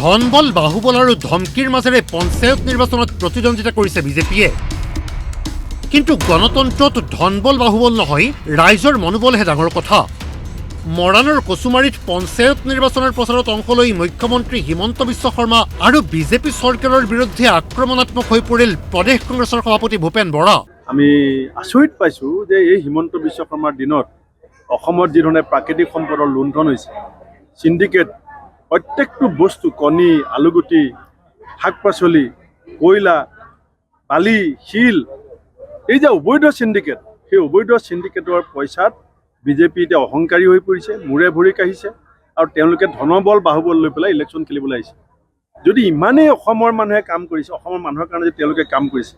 ধনবল বাহুবল আৰু ধমকিৰ মাজেৰে পঞ্চায়ত নিৰ্বাচনত প্ৰতিদ্বন্দ্বিতা কৰিছে বিজেপিয়ে। কিন্তু গণতন্ত্ৰত ধনবল বাহুবল নহয়, ৰাইজৰ মনোবলহে ডাঙৰ কথা। মৰাণৰ কচুমাৰীত পঞ্চায়ত নিৰ্বাচনৰ প্ৰচাৰত অংশ লৈ মুখ্যমন্ত্ৰী হিমন্ত বিশ্ব শৰ্মা আৰু বিজেপি চৰকাৰৰ বিৰুদ্ধে আক্ৰমণাত্মক হৈ পৰিল প্ৰদেশ কংগ্ৰেছৰ সভাপতি ভূপেন বৰা। আমি আচৰিত পাইছোঁ যে এই হিমন্ত বিশ্ব শৰ্মাৰ দিনত অসমত যিধৰণে প্ৰাকৃতিক সম্পদৰ লুণ্ঠন হৈছে, চিণ্ডিকেট প্ৰত্যেকটো বস্তু, কণী, আলুগুটি, শাক পাচলি, কয়লা, বালি, শিল, এই যে অবৈধ চিণ্ডিকেট, সেই অবৈধ চিণ্ডিকেটৰ পইচাত বিজেপি এতিয়া অহংকাৰী হৈ পৰিছে, মূৰে ভৰি কাঢ়িছে আৰু তেওঁলোকে ধনবল বাহুবল লৈ পেলাই ইলেকশ্যন খেলিবলৈ আহিছে। যদি ইমানেই অসমৰ মানুহে কাম কৰিছে, অসমৰ মানুহৰ কাৰণে যদি তেওঁলোকে কাম কৰিছে,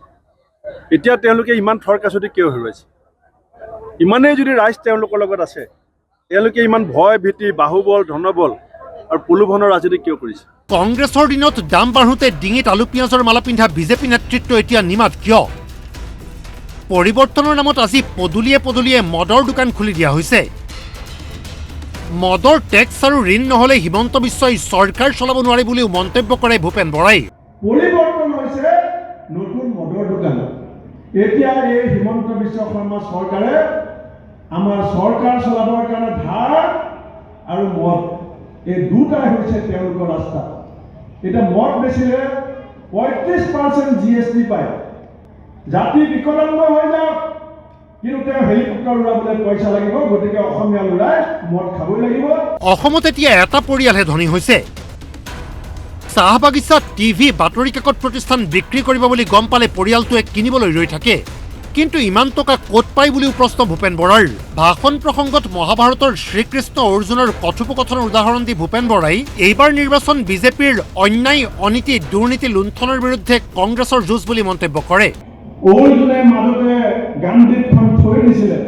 এতিয়া তেওঁলোকে ইমান থৰকাচতি কিয় হেৰুৱাইছে? ইমানেই যদি ৰাইজ তেওঁলোকৰ লগত আছে, তেওঁলোকে ইমান ভয় ভীতি, বাহুবল, ধনবল আৰু প্ৰলোভনৰ ৰাজনীতি কিয় কৰিছে? কংগ্ৰেছৰ দিনত দাম বাঢ়োতে ডিঙিত আলু পিঁয়াজৰ মালা পিন্ধা বিজেপি নেতৃত্ব এতিয়া নিমাত কিয়? পৰিৱৰ্তনৰ নামত আজি পদূলিয়ে পদূলিয়ে মদৰ দোকান খুলি দিয়া হৈছে। মদৰ টেক্স আৰু ঋণ নহলে হিমন্ত বিশ্বই চৰকাৰ চলাব নোৱাৰে বুলিও মন্তব্য কৰে ভূপেন বৰাই। পৰিৱৰ্তন হৈছে নতুন মদৰ দোকান। এতিয়া এই হিমন্ত বিশ্ব শৰ্মা চৰকাৰে আমাৰ চৰকাৰ চলাবৰ কাৰণে ধাৰ আৰু মদ, এই দুটাই হৈছে তেওঁলোকৰ ৰাস্তা। এতিয়া মদ বেচিলে 35% GST পায়। জাতি বিকলাংগ হৈ যাওক, কিন্তু তেওঁ হেলিকপ্টাৰ উৰাবলৈ পইচা লাগিব, গতিকে অসমীয়া ল'ৰাই মদ খাবই লাগিব। অসমত এতিয়া এটা পৰিয়ালহে ধনী হৈছে। চাহ বাগিচা, টিভি, বাতৰি কাকত প্ৰতিষ্ঠান বিক্ৰী কৰিব বুলি গম পালে পৰিয়ালটোৱে কিনিবলৈ ৰৈ থাকে। কিন্তু ইমান টকা ক'ত পায় বুলিও প্ৰশ্ন ভূপেন বৰাৰ। ভাষণ প্ৰসংগত মহাভাৰতৰ শ্ৰীকৃষ্ণ অৰ্জুনৰ কথোপকথনৰ উদাহৰণ দি ভূপেন বৰাই এইবাৰ নিৰ্বাচন বিজেপিৰ অন্যায়, অনীতি, দুৰ্নীতি, লুণ্ঠনৰ বিৰুদ্ধে কংগ্ৰেছৰ যুঁজ বুলি মন্তব্য কৰে। অৰ্জুনে মাজতে গান্ধীখন থৈ দিছিলে।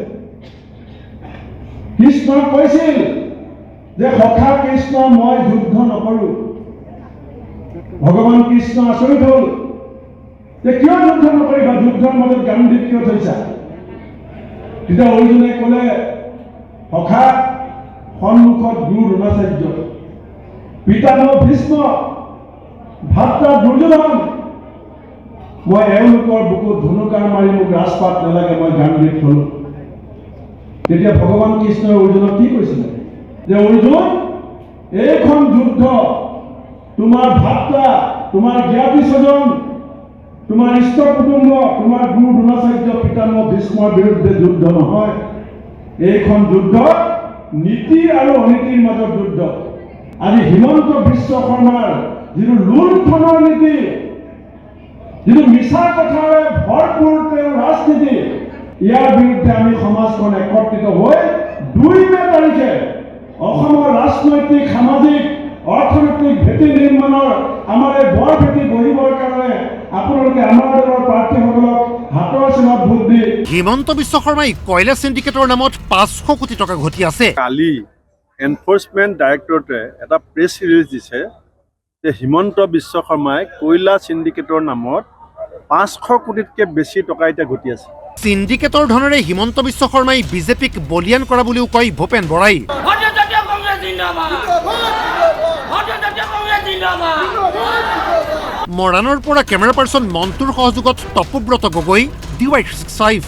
কৃষ্ণ কৈছিল যে সখা কৃষ্ণ, মই যুদ্ধ নকৰো। ভগৱান কৃষ্ণ আচৰিত হ'ল যে কিয় যুদ্ধ নকৰিবা, যুদ্ধৰ মাজত গান্ধীক কিয় থৈছা? তেতিয়া অৰ্জুনে ক'লে, সখা সন্মুখত গুৰু দ্ৰোণাচাৰ্য, পিতামহ ভীষ্ম, ভাতৃ দুৰ্যোধন, মই এওঁলোকৰ বুকুত ধনুকাৰ মাৰি মোক ৰাজপাত নালাগে, মই গান্ধীক থলো। তেতিয়া ভগৱান কৃষ্ণই অৰ্জুনক কি কৈছিলে যে অৰ্জুন, এইখন যুদ্ধ তোমাৰ ভাতৃ, তোমাৰ জ্ঞাতি স্বজন, তোমাৰ ইষ্ট কুটুম্ব, তোমাৰ গুৰু দ্ৰোণাচাৰ্য, পিতামহ ভীষ্মৰ বিৰুদ্ধে যুদ্ধ নহয়। এইখন যুদ্ধ নীতি আৰু অনীতিৰ মাজত যুদ্ধ। আজি হিমন্ত বিশ্ব শৰ্মাৰ যিটো লুণ্ঠনৰ নীতি, যিটো মিছা কথাৰে ভৰপূৰ তেওঁৰ ৰাজনীতি, ইয়াৰ বিৰুদ্ধে আমি সমাজখন একত্ৰিত হৈ 2 মে তাৰিখে অসমৰ ৰাজনৈতিক, সামাজিক, অৰ্থনৈতিক ভেটি নিৰ্মাণৰ আমাৰ এই বৰ ভেটি বহিবৰ কাৰণে আপোনালোকে আমাৰ দলৰ প্ৰাৰ্থীসকলক হাতৰ চিনত ভোট দি। হিমন্ত বিশ্ব শৰ্মাই কয়লা চিণ্ডিকেটৰ নামত 500 কোটি টকা ঘটি আছে। কালি এনফৰ্চমেণ্ট ডাইৰেক্টৰেটে এটা প্ৰেছ ৰিলিজ দিছে যে হিমন্ত বিশ্ব শৰ্মাই কয়লা চিণ্ডিকেটৰ নামত 500 কোটিতকৈ বেছি টকা এতিয়া ঘটি আছে। চিণ্ডিকেটৰ ধনেৰে হিমন্ত বিশ্ব শৰ্মাই বিজেপিক বলিয়ান কৰা বুলিও কয় ভূপেন বৰাই। মৰাণৰ পৰা কেমেৰা পাৰ্চন মন্টুৰ সহযোগত তপব্ৰত গগৈ, DY365।